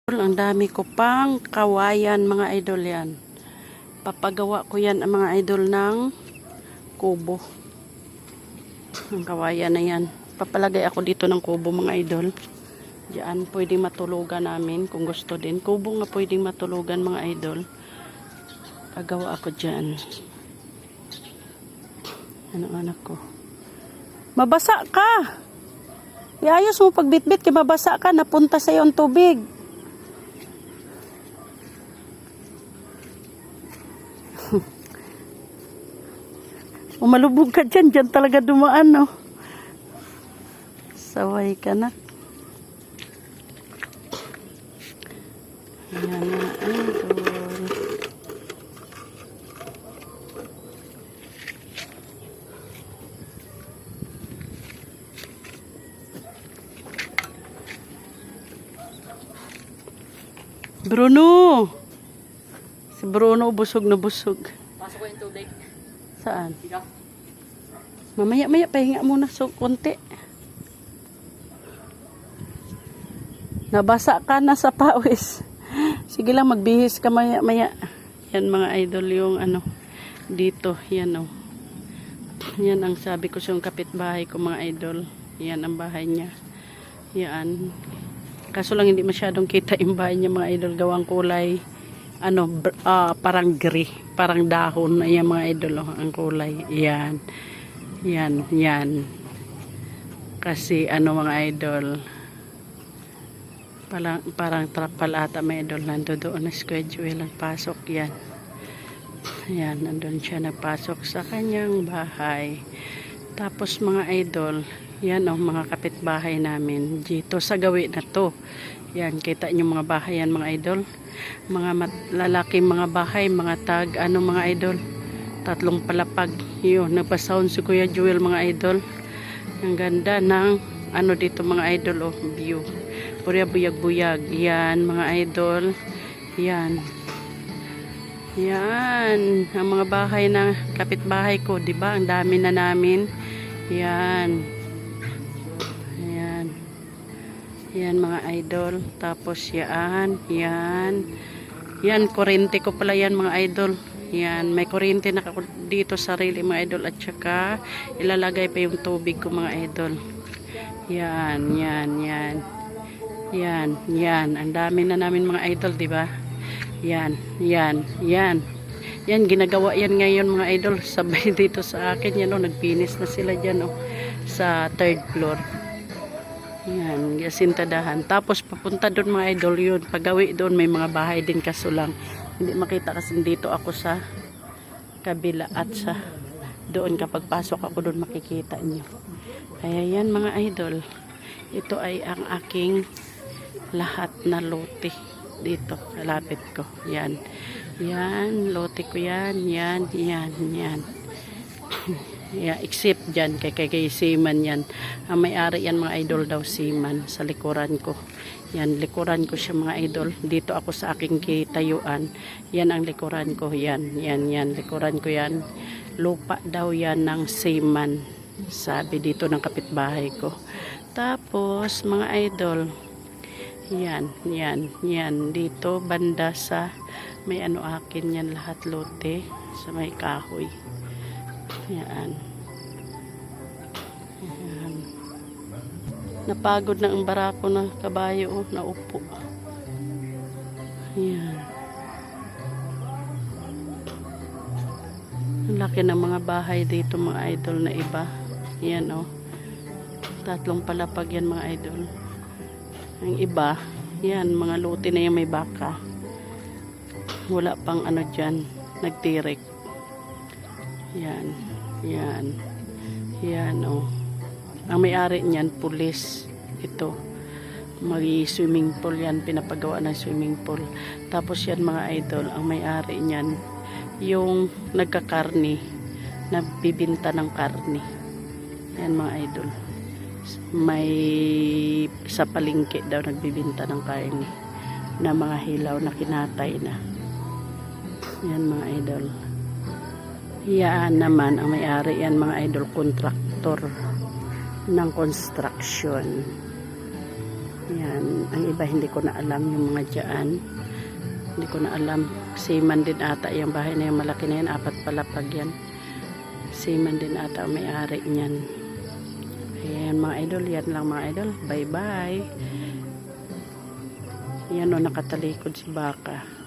Ang dami ko pang kawayan mga idol yan. Papagawa ko yan ang mga idol ng kubo. Ang kawayan na yan. Papalagay ako dito ng kubo mga idol. Diyan pwedeng matulugan namin kung gusto din. Kubo nga pwedeng matulugan mga idol. Pagawa ako dyan. Ano anak ko? Mabasa ka! Iayos mo pagbitbit kaya mabasa ka. Napunta sa'yo ang tubig. Umalubog ka dyan. Dyan talaga dumaan, no? Saway ka na. Ayan na, idol. Bruno! Si Bruno busog na busog. Pasok ko yung tubig. Saan? Dito. Mamaya-maya, pahinga muna so konti. Nabasa ka na sa pawis. Sige lang, magbihis ka maya-maya. Yan mga idol yung ano, dito. Yan o. Yan ang sabi ko sa yung kapitbahay ko mga idol. Yan ang bahay niya. Yan. Kaso lang hindi masyadong kita yung bahay niya mga idol. Gawang kulay, ano, parang gray. Parang dahon. Ayan mga idol, oh, ang kulay. Yan. Yan, yan. Kasi ano mga idol, parang trapal ata mga idol. Nando doon na schedule ang pasok yan. Yan, nandun siya nagpasok sa kanyang bahay. Tapos mga idol, yan ang mga kapitbahay namin dito sa gawi na to. Yan, kita nyo mga bahay yan mga idol. Mga lalaking mga bahay, mga tag, ano mga idol. 3 palapag. Yun, nagpa-sound si Kuya Jewel mga idol. Ang ganda ng ano dito mga idol, oh, view. Pura buyag-buyag. Yan mga idol. Yan. Yan. Ang mga bahay na kapitbahay ko, di ba? Ang dami na namin. Yan. Yan. Yan mga idol. Tapos yan. Yan. Yan, kuryente ko pala yan mga idol. Yan, may kuryente na dito sarili mga idol. At saka ilalagay pa yung tubig ko mga idol. Yan, yan, yan. Yan, yan. Ang dami na namin mga idol, di ba? Yan, yan, yan. Yan, ginagawa yan ngayon mga idol. Sabay dito sa akin yan, oh, nagpinis na sila dyan, oh, sa 3rd floor. Yan, gasintadahan. Tapos papunta doon mga idol yun. Pagawi doon may mga bahay din kaso lang. Hindi makita kasi dito ako sa kabila at sa doon kapag pasok ako doon makikita niyo. Kaya yan mga idol. Ito ay ang aking lahat na lote dito. Kalapit ko. Yan. Yan. Lote ko yan. Yan. Yan. Yan. Yeah, except dyan kay Seaman yan. Ang may-ari yan mga idol daw Seaman sa likuran ko. Yan, likuran ko siya mga idol. Dito ako sa aking kitayuan. Yan ang likuran ko. Yan, yan, yan. Likuran ko yan. Lupa daw yan ng Seaman. Sabi dito ng kapitbahay ko. Tapos mga idol, yan, yan, yan. Dito banda sa may ano akin yan lahat lote sa may kahoy. Yan. Yan. Napagod na ang barako na kabayo, oh, naupo. Yan. Ang laki ng mga bahay dito mga idol na iba. Yan, oh. 3 palapag yan mga idol. Ang iba, yan, mga lote na yung may baka. Wala pang ano dyan, nagtirik. Yan. Yan. Yan, oh. Ang may-ari niyan, pulis. Ito. Mag-swimming pool yan. Pinapagawa ng swimming pool. Tapos yan mga idol, ang may-ari niyan, yung nagkakarni, nagbibinta ng karni. Yan mga idol. May sa palengke daw nagbibinta ng karni na mga hilaw na kinatay na. Yan mga idol. Yan naman ang may-ari yan mga idol, kontraktor ng construction. Yan, ang iba hindi ko na alam yung mga dyan. Hindi ko na alam. Seaman din ata yung bahay na yung malaki na yan. 4 palapag yan. Seaman din ata ang may-ari niyan. Ayan mga idol, yan lang mga idol. Bye bye. Yan o, nakatalikod si baka.